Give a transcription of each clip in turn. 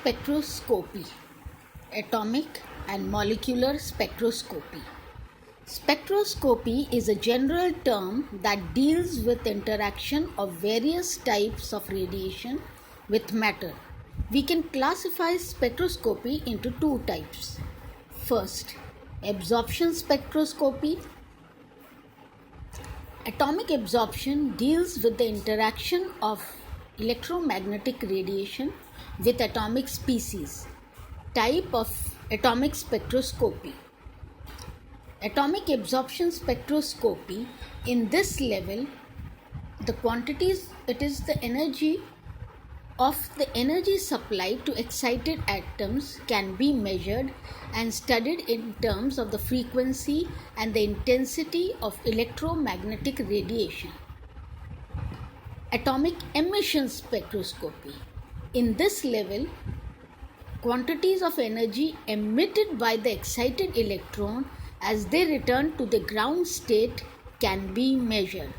Spectroscopy, atomic and molecular spectroscopy. Spectroscopy is a general term that deals with interaction of various types of radiation with matter. We can classify spectroscopy into two types. First, absorption spectroscopy. Atomic absorption deals with the interaction of electromagnetic radiation with atomic species. Type of atomic spectroscopy. Atomic absorption spectroscopy, in this level, the quantities, it is the energy supplied to excited atoms can be measured and studied in terms of the frequency and the intensity of electromagnetic radiation. Atomic emission spectroscopy. In this level, quantities of energy emitted by the excited electron as they return to the ground state can be measured.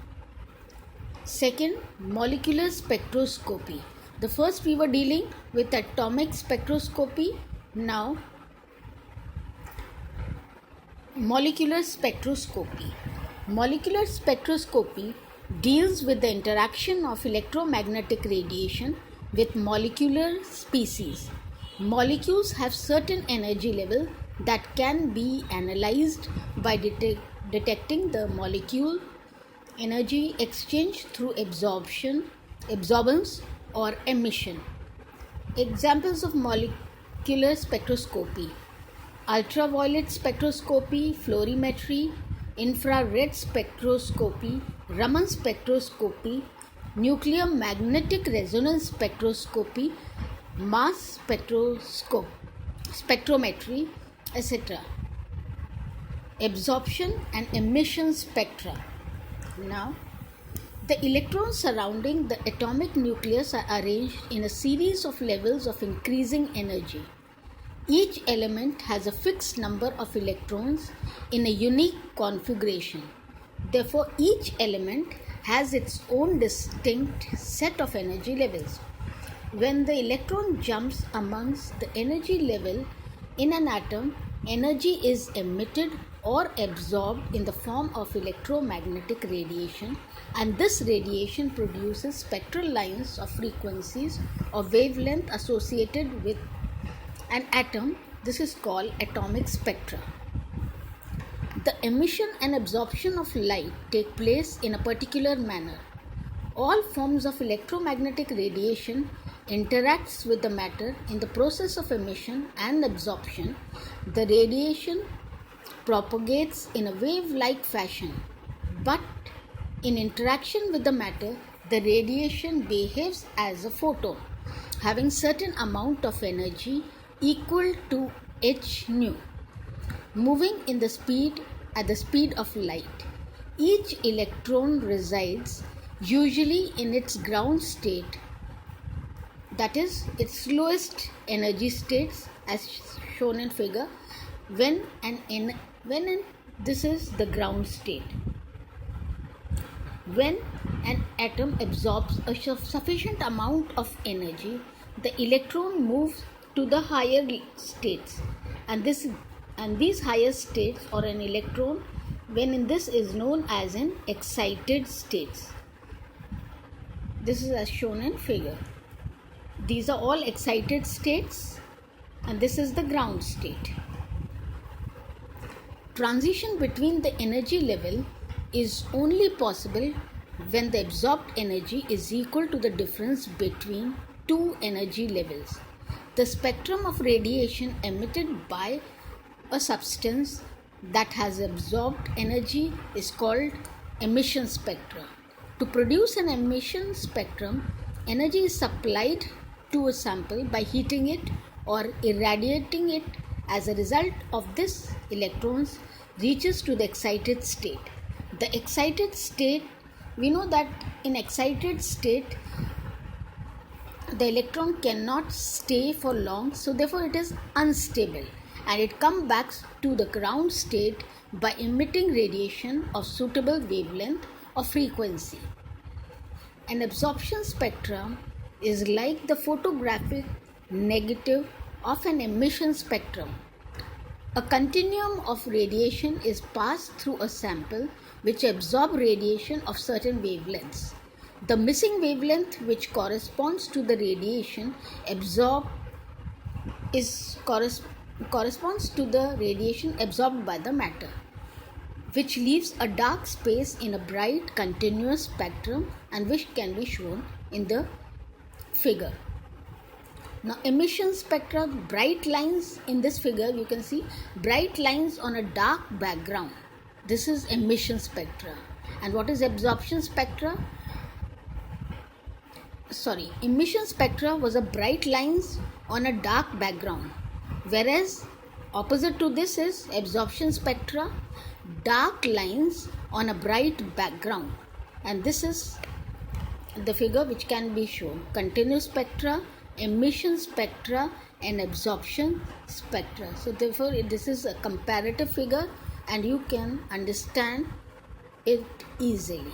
Second, molecular spectroscopy. The first we were dealing with atomic spectroscopy. Now, molecular spectroscopy. Molecular spectroscopy deals with the interaction of electromagnetic radiation with molecular species. Molecules have certain energy level that can be analyzed by detecting the molecule energy exchange through absorbance or emission. Examples of molecular spectroscopy: ultraviolet spectroscopy, fluorimetry, infrared spectroscopy, Raman spectroscopy, nuclear magnetic resonance spectroscopy, mass spectrometry, etc. Absorption and emission spectra. Now, the electrons surrounding the atomic nucleus are arranged in a series of levels of increasing energy. Each element has a fixed number of electrons in a unique configuration. Therefore, each element has its own distinct set of energy levels. When the electron jumps amongst the energy level in an atom, energy is emitted or absorbed in the form of electromagnetic radiation, and this radiation produces spectral lines of frequencies or wavelength associated with an atom. This is called atomic spectra. The emission and absorption of light take place in a particular manner. All forms of electromagnetic radiation interacts with the matter in the process of emission and absorption. The radiation propagates in a wave-like fashion, but in interaction with the matter, the radiation behaves as a photon, having certain amount of energy equal to h nu, moving at the speed of light. Each electron resides usually in its ground state, that is its lowest energy states, as shown in figure, this is the ground state. When an atom absorbs a sufficient amount of energy, the electron moves to the higher states, and these higher states, or an electron, when in this is known as an excited states. This is as shown in figure. These are all excited states, and this is the ground state. Transition between the energy level is only possible when the absorbed energy is equal to the difference between two energy levels. The spectrum of radiation emitted by a substance that has absorbed energy is called emission spectra. To produce an emission spectrum, energy is supplied to a sample by heating it or irradiating it. As a result of this, electrons reaches to the excited state. The excited state, we know that in excited state, the electron cannot stay for long, so therefore it is unstable, and it comes back to the ground state by emitting radiation of suitable wavelength or frequency. An absorption spectrum is like the photographic negative of an emission spectrum. A continuum of radiation is passed through a sample which absorbs radiation of certain wavelengths. The missing wavelength, which corresponds to the radiation absorbed, corresponds to the radiation absorbed by the matter, which leaves a dark space in a bright continuous spectrum, and which can be shown in the figure. Now, emission spectra, bright lines in this figure, you can see bright lines on a dark background. This is emission spectra. And what is absorption spectra? Emission spectra was a bright lines on a dark background, whereas opposite to this is absorption spectra, dark lines on a bright background. And this is the figure which can be shown: continuous spectra, emission spectra, and absorption spectra. So therefore this is a comparative figure and you can understand it easily.